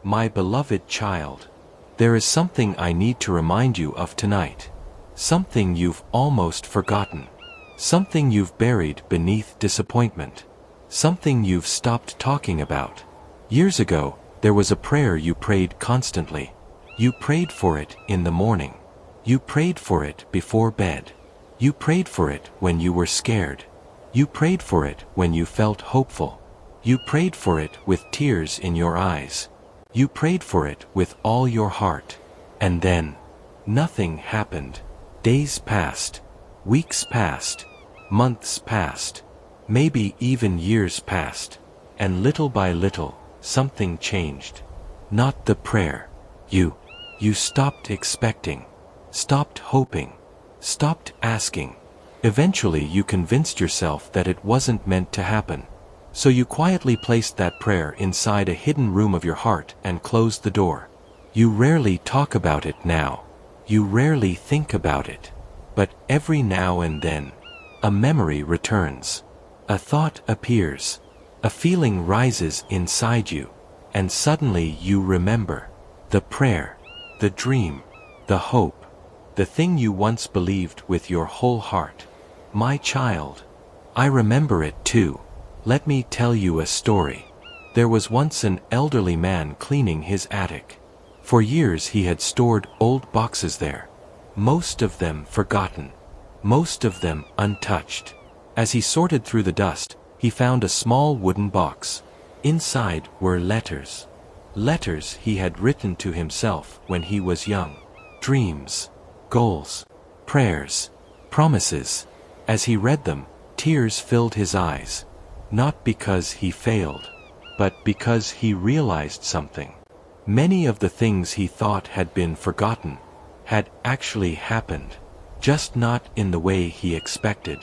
My beloved child, there is something I need to remind you of tonight. Something you've almost forgotten. Something you've buried beneath disappointment. Something you've stopped talking about. Years ago, there was a prayer you prayed constantly. You prayed for it in the morning. You prayed for it before bed. You prayed for it when you were scared. You prayed for it when you felt hopeful. You prayed for it with tears in your eyes. You prayed for it with all your heart. And then, nothing happened. Days passed. Weeks passed. Months passed. Maybe even years passed. And little by little, something changed. Not the prayer. You stopped expecting. Stopped hoping. Stopped asking. Eventually you convinced yourself that it wasn't meant to happen. So you quietly placed that prayer inside a hidden room of your heart and closed the door. You rarely talk about it now. You rarely think about it. But every now and then, a memory returns. A thought appears. A feeling rises inside you. And suddenly you remember. The prayer. The dream. The hope. The thing you once believed with your whole heart. My child, I remember it too. Let me tell you a story. There was once an elderly man cleaning his attic. For years he had stored old boxes there. Most of them forgotten. Most of them untouched. As he sorted through the dust, he found a small wooden box. Inside were letters. Letters he had written to himself when he was young. Dreams. Goals. Prayers. Promises. As he read them, tears filled his eyes. Not because he failed, but because he realized something. Many of the things he thought had been forgotten had actually happened, just not in the way he expected.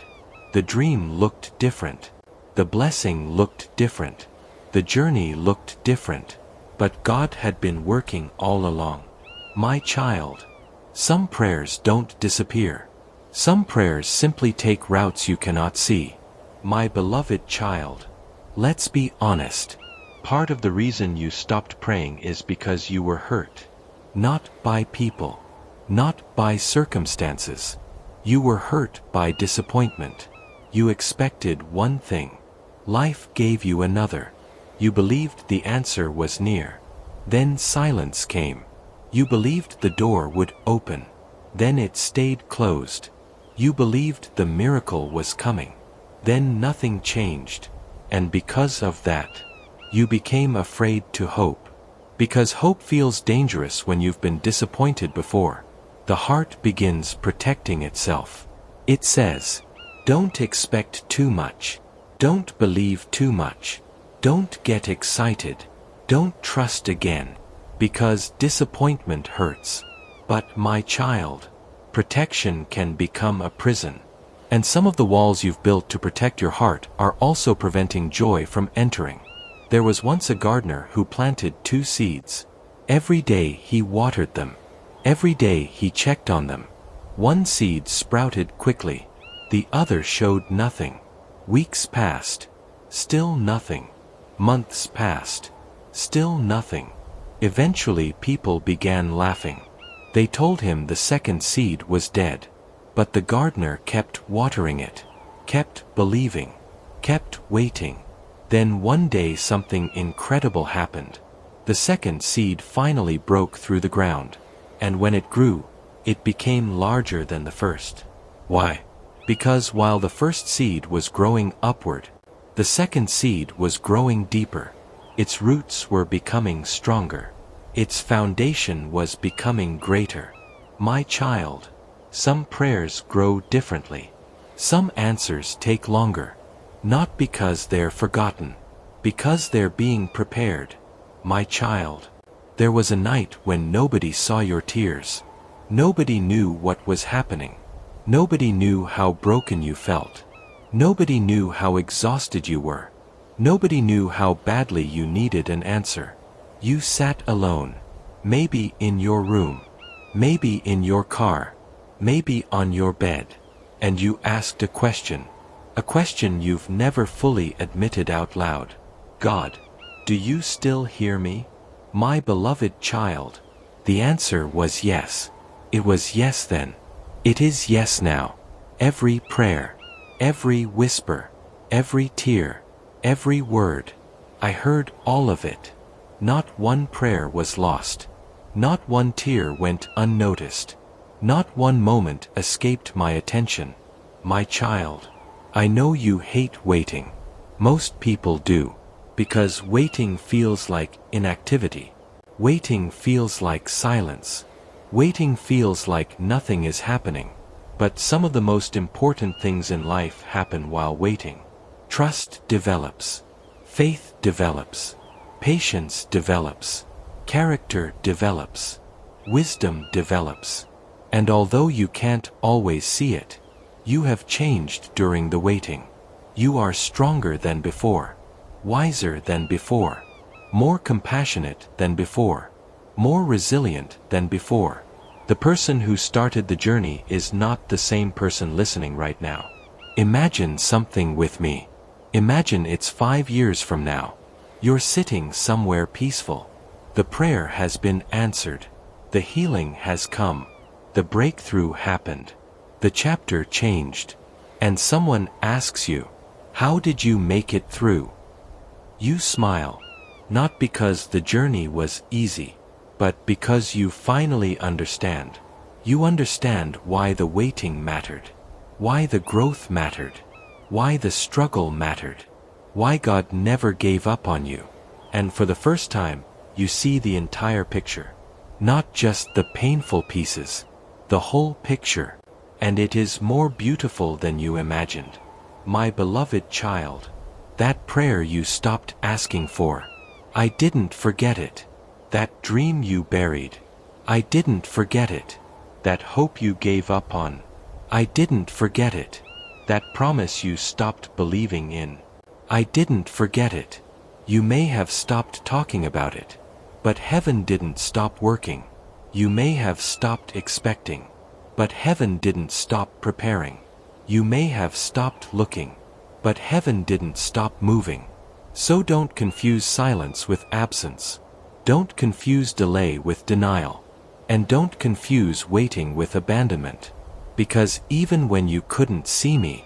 The dream looked different. The blessing looked different. The journey looked different. But God had been working all along. My child, some prayers don't disappear. Some prayers simply take routes you cannot see. My beloved child, let's be honest. Part of the reason you stopped praying is because you were hurt. Not by people. Not by circumstances. You were hurt by disappointment. You expected one thing. Life gave you another. You believed the answer was near. Then silence came. You believed the door would open. Then it stayed closed. You believed the miracle was coming. Then nothing changed. And because of that, you became afraid to hope. Because hope feels dangerous when you've been disappointed before. The heart begins protecting itself. It says, don't expect too much. Don't believe too much. Don't get excited. Don't trust again. Because disappointment hurts. But my child, protection can become a prison. And some of the walls you've built to protect your heart are also preventing joy from entering. There was once a gardener who planted 2 seeds. Every day he watered them. Every day he checked on them. One seed sprouted quickly. The other showed nothing. Weeks passed. Still nothing. Months passed. Still nothing. Eventually people began laughing. They told him the second seed was dead. But the gardener kept watering it. Kept believing. Kept waiting. Then one day something incredible happened. The second seed finally broke through the ground. And when it grew, it became larger than the first. Why? Because while the first seed was growing upward, the second seed was growing deeper. Its roots were becoming stronger. Its foundation was becoming greater. My child, some prayers grow differently. Some answers take longer. Not because they're forgotten. Because they're being prepared. My child, there was a night when nobody saw your tears. Nobody knew what was happening. Nobody knew how broken you felt. Nobody knew how exhausted you were. Nobody knew how badly you needed an answer. You sat alone. Maybe in your room. Maybe in your car. Maybe on your bed. And you asked a question. A question you've never fully admitted out loud. God, do you still hear me? My beloved child. The answer was yes. It was yes then. It is yes now. Every prayer, every whisper, every tear, every word. I heard all of it. Not one prayer was lost. Not one tear went unnoticed. Not one moment escaped my attention. My child, I know you hate waiting. Most people do. Because waiting feels like inactivity. Waiting feels like silence. Waiting feels like nothing is happening. But some of the most important things in life happen while waiting. Trust develops. Faith develops. Patience develops. Character develops. Wisdom develops. And although you can't always see it, you have changed during the waiting. You are stronger than before. Wiser than before. More compassionate than before. More resilient than before. The person who started the journey is not the same person listening right now. Imagine something with me. Imagine it's 5 years from now. You're sitting somewhere peaceful. The prayer has been answered. The healing has come. The breakthrough happened. The chapter changed. And someone asks you, how did you make it through? You smile. Not because the journey was easy, but because you finally understand. You understand why the waiting mattered. Why the growth mattered. Why the struggle mattered. Why God never gave up on you. And for the first time, you see the entire picture. Not just the painful pieces. The whole picture. And it is more beautiful than you imagined. My beloved child. That prayer you stopped asking for. I didn't forget it. That dream you buried. I didn't forget it. That hope you gave up on. I didn't forget it. That promise you stopped believing in. I didn't forget it. You may have stopped talking about it. But heaven didn't stop working. You may have stopped expecting. But heaven didn't stop preparing. You may have stopped looking. But heaven didn't stop moving. So don't confuse silence with absence. Don't confuse delay with denial. And don't confuse waiting with abandonment. Because even when you couldn't see me,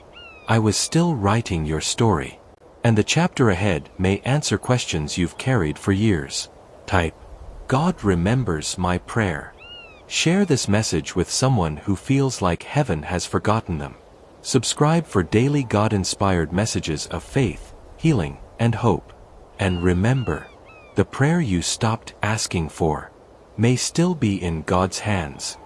I was still writing your story. And the chapter ahead may answer questions you've carried for years. Type, God remembers my prayer. Share this message with someone who feels like heaven has forgotten them. Subscribe for daily God-inspired messages of faith, healing, and hope. And remember, the prayer you stopped asking for may still be in God's hands.